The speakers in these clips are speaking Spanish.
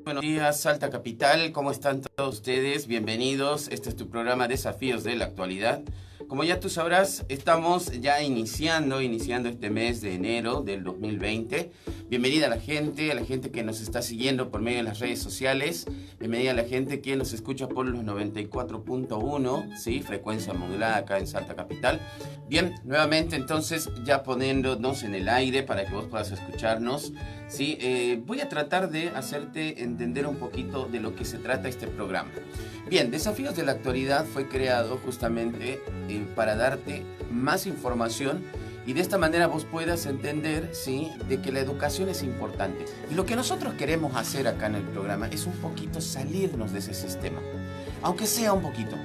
Buenos días, Salta Capital. ¿Cómo están todos ustedes? Bienvenidos. Este es tu programa Desafíos de la Actualidad. Como ya tú sabrás, estamos ya iniciando este mes de enero del 2020. Bienvenida a la gente que nos está siguiendo por medio de las redes sociales. Bienvenida a la gente que nos escucha por los 94.1, ¿sí? Frecuencia modulada acá en Salta Capital. Bien, nuevamente entonces ya poniéndonos en el aire para que vos puedas escucharnos. Sí, voy a tratar de hacerte entender un poquito de lo que se trata este programa. Bien, Desafíos de la Actualidad fue creado justamente para darte más información y de esta manera vos puedas entender, ¿sí?, de que la educación es importante. Y lo que nosotros queremos hacer acá en el programa es un poquito salirnos de ese sistema, aunque sea un poquito,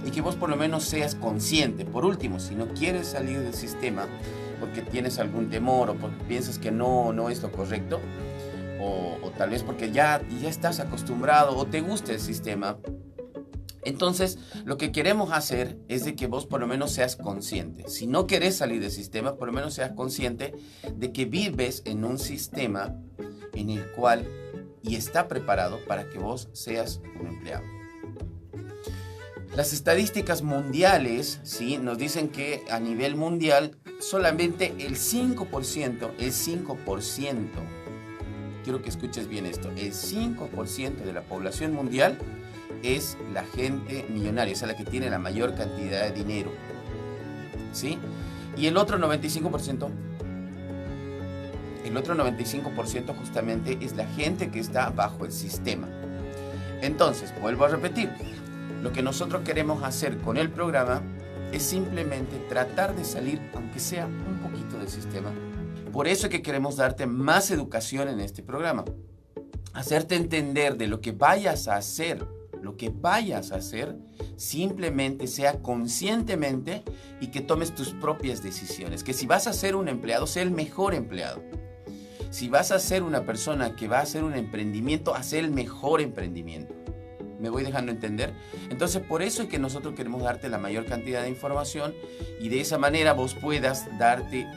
y que vos por lo menos seas consciente. Por último, si no quieres salir del sistema porque tienes algún temor o porque piensas que no es lo correcto, o tal vez porque ya estás acostumbrado o te gusta el sistema, entonces lo que queremos hacer es de que vos por lo menos seas consciente. Si no querés salir del sistema, por lo menos seas consciente de que vives en un sistema en el cual y está preparado para que vos seas un empleado. Las estadísticas mundiales, ¿sí?, nos dicen que a nivel mundial solamente el 5%, quiero que escuches bien esto, el 5% de la población mundial es la gente millonaria, o sea, la que tiene la mayor cantidad de dinero, ¿sí? Y el otro 95%, justamente es la gente que está bajo el sistema. Entonces, vuelvo a repetir, lo que nosotros queremos hacer con el programa es simplemente tratar de salir, aunque sea un poquito del sistema. Por eso es que queremos darte más educación en este programa. Hacerte entender de lo que vayas a hacer, simplemente sea conscientemente y que tomes tus propias decisiones. Que si vas a ser un empleado, sea el mejor empleado. Si vas a ser una persona que va a hacer un emprendimiento, haz el mejor emprendimiento. ¿Me voy dejando entender? Entonces, por eso es que nosotros queremos darte la mayor cantidad de información y de esa manera vos puedas darte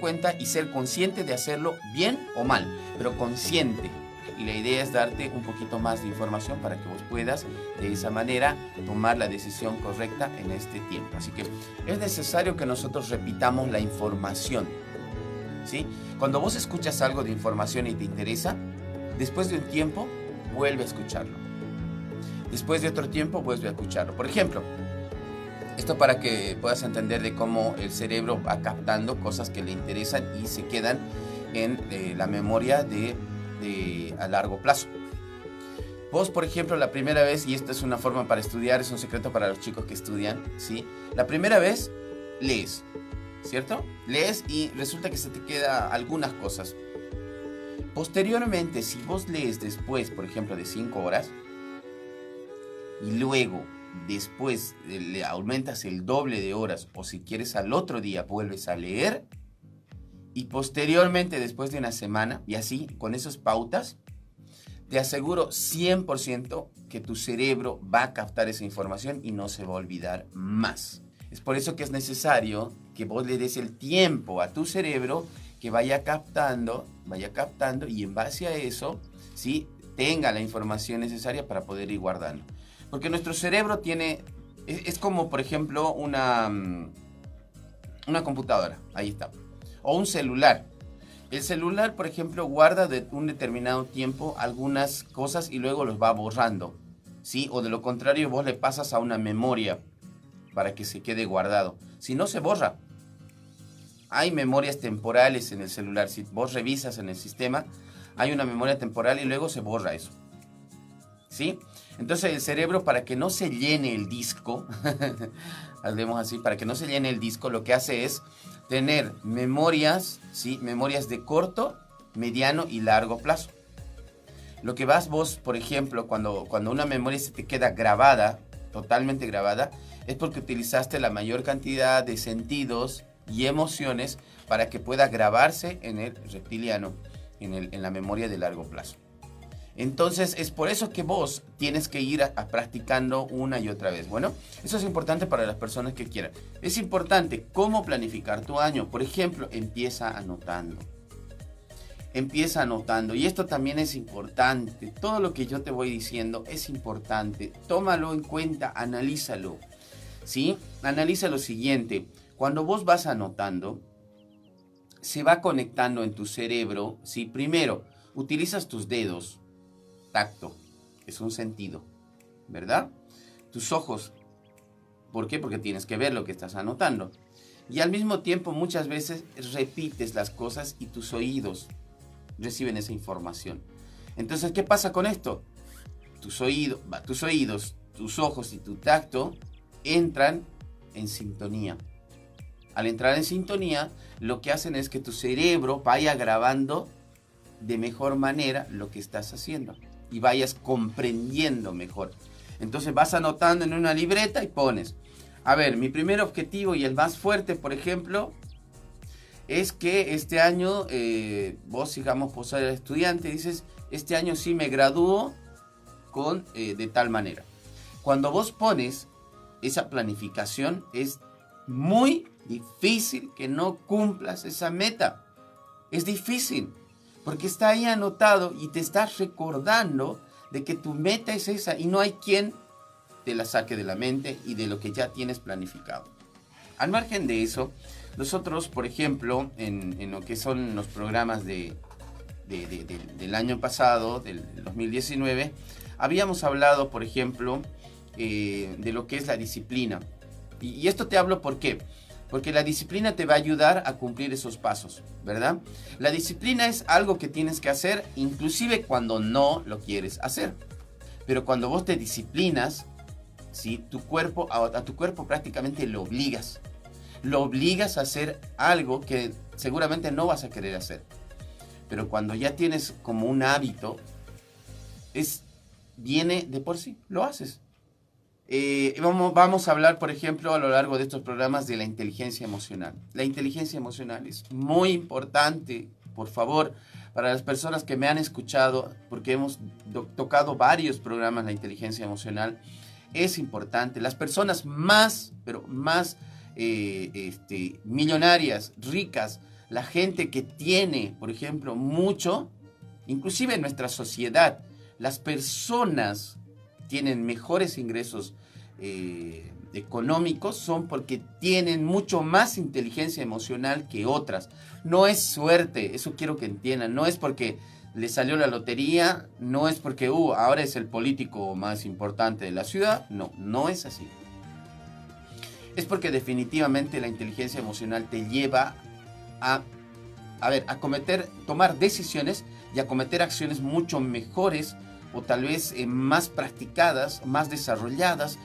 cuenta y ser consciente de hacerlo bien o mal, pero consciente. Y la idea es darte un poquito más de información para que vos puedas de esa manera tomar la decisión correcta en este tiempo. Así que es necesario que nosotros repitamos la información, ¿sí? Cuando vos escuchas algo de información y te interesa, después de un tiempo vuelve a escucharlo. Después de otro tiempo vuelve a escucharlo. Por ejemplo, esto para que puedas entender de cómo el cerebro va captando cosas que le interesan y se quedan en la memoria a largo plazo. Vos, por ejemplo, la primera vez, y esta es una forma para estudiar, es un secreto para los chicos que estudian, ¿sí? La primera vez lees, ¿cierto? Lees y resulta que se te quedan algunas cosas. Posteriormente, si vos lees después, por ejemplo, de 5 horas, y luego después le aumentas el doble de horas, o si quieres al otro día vuelves a leer, y posteriormente después de una semana, y así con esas pautas, te aseguro 100% que tu cerebro va a captar esa información y no se va a olvidar más. Es por eso que es necesario que vos le des el tiempo a tu cerebro que vaya captando y en base a eso, ¿sí?, tenga la información necesaria para poder ir guardando. Porque nuestro cerebro es como, por ejemplo, una computadora, ahí está, o un celular. El celular, por ejemplo, guarda de un determinado tiempo algunas cosas y luego los va borrando, ¿sí? O de lo contrario, vos le pasas a una memoria para que se quede guardado. Si no, se borra. Hay memorias temporales en el celular. Si vos revisas en el sistema, hay una memoria temporal y luego se borra eso, ¿sí? Entonces el cerebro, para que no se llene el disco, hablemos así, para que no se llene el disco, lo que hace es tener memorias, ¿sí?, memorias de corto, mediano y largo plazo. Lo que vas vos, por ejemplo, cuando una memoria se te queda grabada, totalmente grabada, es porque utilizaste la mayor cantidad de sentidos y emociones para que pueda grabarse en el reptiliano, en la memoria de largo plazo. Entonces es por eso que vos tienes que ir practicando una y otra vez. Bueno, eso es importante para las personas que quieran. Es importante cómo planificar tu año. Por ejemplo, empieza anotando. empieza anotando. Y esto también es importante. Todo lo que yo te voy diciendo es importante. Tómalo en cuenta, analízalo. ¿Sí? Analiza lo siguiente. Cuando vos vas anotando, se va conectando en tu cerebro. ¿Sí? Primero, utilizas tus dedos. Tacto. Es un sentido. ¿Verdad? Tus ojos. ¿Por qué? Porque tienes que ver lo que estás anotando. Y al mismo tiempo muchas veces repites las cosas y tus oídos reciben esa información. Entonces, ¿qué pasa con esto? Tus oídos, tus ojos y tu tacto entran en sintonía. Al entrar en sintonía, lo que hacen es que tu cerebro vaya grabando de mejor manera lo que estás haciendo y vayas comprendiendo mejor. Entonces vas anotando en una libreta y pones, a ver, mi primer objetivo y el más fuerte, por ejemplo, es que este año, vos, digamos, vos eres estudiante, dices, este año sí me gradúo de tal manera. Cuando vos pones esa planificación, es muy difícil que no cumplas esa meta. Es difícil, porque está ahí anotado y te estás recordando de que tu meta es esa y no hay quien te la saque de la mente y de lo que ya tienes planificado. Al margen de eso, nosotros, por ejemplo, en lo que son los programas del año pasado, del 2019, habíamos hablado, por ejemplo, de lo que es la disciplina. Y esto te hablo ¿por qué? Porque la disciplina te va a ayudar a cumplir esos pasos, ¿verdad? La disciplina es algo que tienes que hacer inclusive cuando no lo quieres hacer. Pero cuando vos te disciplinas, ¿sí? A tu cuerpo prácticamente lo obligas. Lo obligas a hacer algo que seguramente no vas a querer hacer. Pero cuando ya tienes como un hábito, viene de por sí, lo haces. Vamos a hablar, por ejemplo, a lo largo de estos programas de la inteligencia emocional. La inteligencia emocional es muy importante, por favor, para las personas que me han escuchado, porque hemos tocado varios programas de la inteligencia emocional. Es importante. Las personas más, pero más millonarias, ricas, la gente que tiene, por ejemplo, mucho, inclusive en nuestra sociedad, las personas tienen mejores ingresos económicos son porque tienen mucho más inteligencia emocional que otras. No es suerte, eso quiero que entiendan, no es porque le salió la lotería, no es porque ahora es el político más importante de la ciudad, no es así. Es porque definitivamente la inteligencia emocional te lleva a tomar decisiones y a cometer acciones mucho mejores o tal vez más practicadas, más desarrolladas,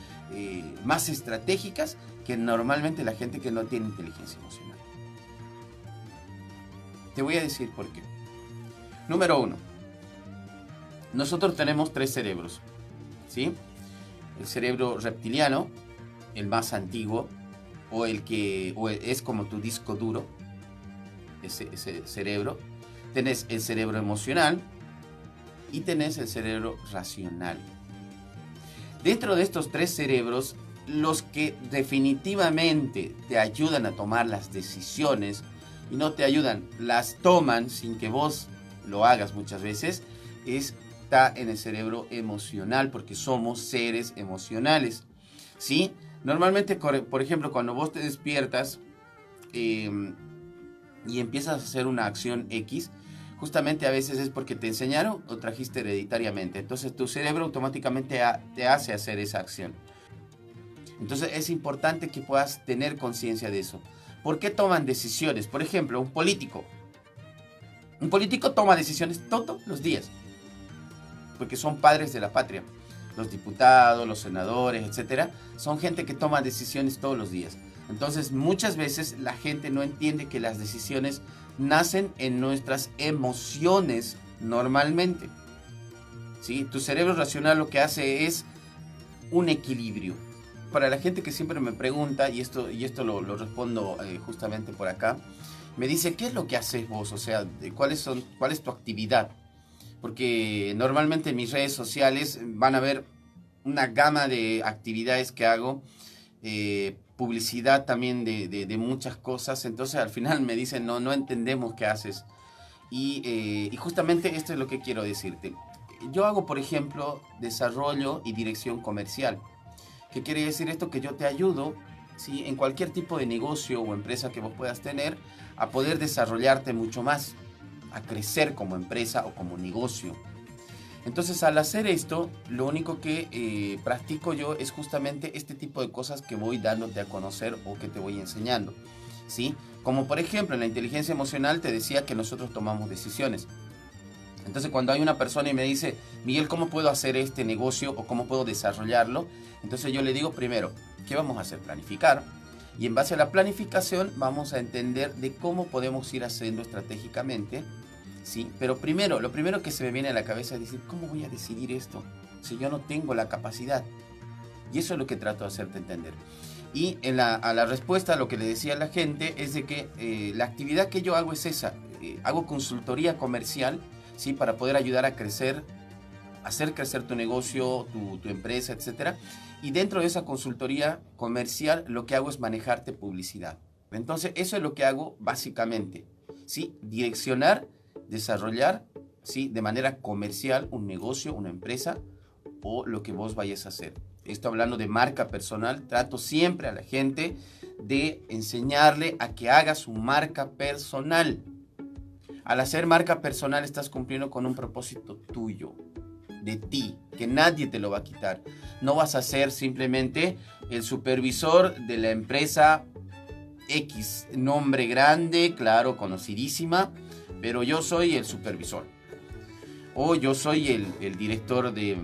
más estratégicas que normalmente la gente que no tiene inteligencia emocional. Te voy a decir por qué. Número 1. Nosotros tenemos 3 cerebros, ¿sí? El cerebro reptiliano, el más antiguo, o es como tu disco duro, ese cerebro. Tenés el cerebro emocional y tenés el cerebro racional. Dentro de estos 3 cerebros, los que definitivamente te ayudan a tomar las decisiones y no te ayudan, las toman sin que vos lo hagas muchas veces, está en el cerebro emocional, porque somos seres emocionales, ¿sí? Normalmente, por ejemplo, cuando vos te despiertas y empiezas a hacer una acción X, justamente a veces es porque te enseñaron o trajiste hereditariamente. Entonces tu cerebro automáticamente te hace hacer esa acción. Entonces es importante que puedas tener conciencia de eso. ¿Por qué toman decisiones? Por ejemplo, un político. Un político toma decisiones todos los días. Porque son padres de la patria. Los diputados, los senadores, etcétera, son gente que toma decisiones todos los días. Entonces muchas veces la gente no entiende que las decisiones nacen en nuestras emociones normalmente. ¿Sí? Tu cerebro racional lo que hace es un equilibrio. Para la gente que siempre me pregunta, y esto lo respondo justamente por acá, me dice, ¿qué es lo que haces vos? O sea, ¿cuál es tu actividad? Porque normalmente en mis redes sociales van a ver una gama de actividades que hago, publicidad también de muchas cosas. Entonces al final me dicen, no entendemos qué haces. Y justamente esto es lo que quiero decirte. Yo hago, por ejemplo, desarrollo y dirección comercial. ¿Qué quiere decir esto? Que yo te ayudo, ¿sí?, en cualquier tipo de negocio o empresa que vos puedas tener, a poder desarrollarte mucho más, a crecer como empresa o como negocio. Entonces, al hacer esto, lo único que practico yo es justamente este tipo de cosas que voy dándote a conocer o que te voy enseñando, ¿sí? Como por ejemplo, en la inteligencia emocional te decía que nosotros tomamos decisiones. Entonces, cuando hay una persona y me dice, Miguel, ¿cómo puedo hacer este negocio o cómo puedo desarrollarlo? Entonces yo le digo primero, ¿qué vamos a hacer? Planificar. Y en base a la planificación vamos a entender de cómo podemos ir haciendo estratégicamente, ¿sí? Pero primero, lo primero que se me viene a la cabeza es decir, ¿cómo voy a decidir esto si yo no tengo la capacidad? Y eso es lo que trato de hacerte entender. Y a la respuesta a lo que le decía a la gente es de que la actividad que yo hago es esa. Hago consultoría comercial, ¿sí?, para poder ayudar a crecer, hacer crecer tu negocio, tu empresa, etc. Y dentro de esa consultoría comercial lo que hago es manejarte publicidad. Entonces eso es lo que hago básicamente, ¿sí? Direccionar, desarrollar, ¿sí?, de manera comercial un negocio, una empresa o lo que vos vayas a hacer. Esto hablando de marca personal, trato siempre a la gente de enseñarle a que haga su marca personal. Al hacer marca personal estás cumpliendo con un propósito tuyo, de ti, que nadie te lo va a quitar. No vas a ser simplemente el supervisor de la empresa X, nombre grande, claro, conocidísima, pero yo soy el supervisor. O yo soy el director de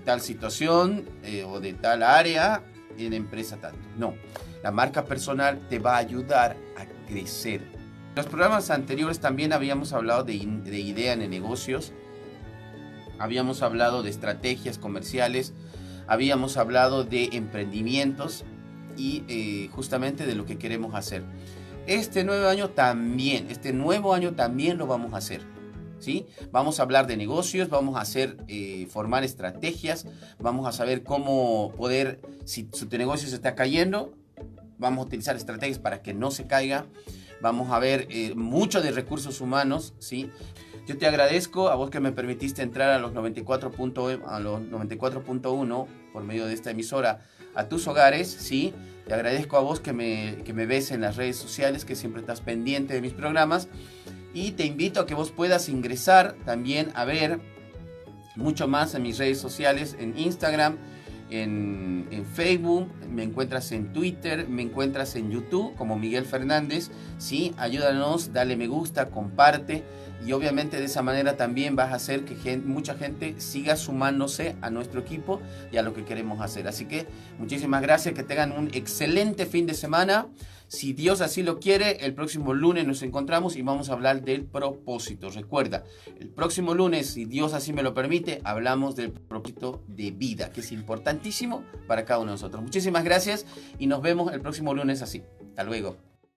tal situación o de tal área en empresa tanto. No, la marca personal te va a ayudar a crecer. En los programas anteriores también habíamos hablado de idea en negocios, habíamos hablado de estrategias comerciales, habíamos hablado de emprendimientos y justamente de lo que queremos hacer. Este nuevo año también lo vamos a hacer, ¿sí? Vamos a hablar de negocios, vamos a formar estrategias, vamos a saber cómo poder, si tu negocio se está cayendo, vamos a utilizar estrategias para que no se caiga. Vamos a ver mucho de recursos humanos, ¿sí? Yo te agradezco a vos que me permitiste entrar a los 94.1 por medio de esta emisora a tus hogares, ¿sí? Te agradezco a vos que me ves en las redes sociales, que siempre estás pendiente de mis programas. Y te invito a que vos puedas ingresar también a ver mucho más en mis redes sociales, en Instagram, en Facebook, me encuentras en Twitter, me encuentras en YouTube como Miguel Fernández, ¿sí? Ayúdanos, dale me gusta, comparte y obviamente de esa manera también vas a hacer que mucha gente siga sumándose a nuestro equipo y a lo que queremos hacer. Así que muchísimas gracias, que tengan un excelente fin de semana. Si Dios así lo quiere, el próximo lunes nos encontramos y vamos a hablar del propósito. Recuerda, el próximo lunes, si Dios así me lo permite, hablamos del propósito de vida, que es importantísimo para cada uno de nosotros. Muchísimas gracias y nos vemos el próximo lunes así. Hasta luego.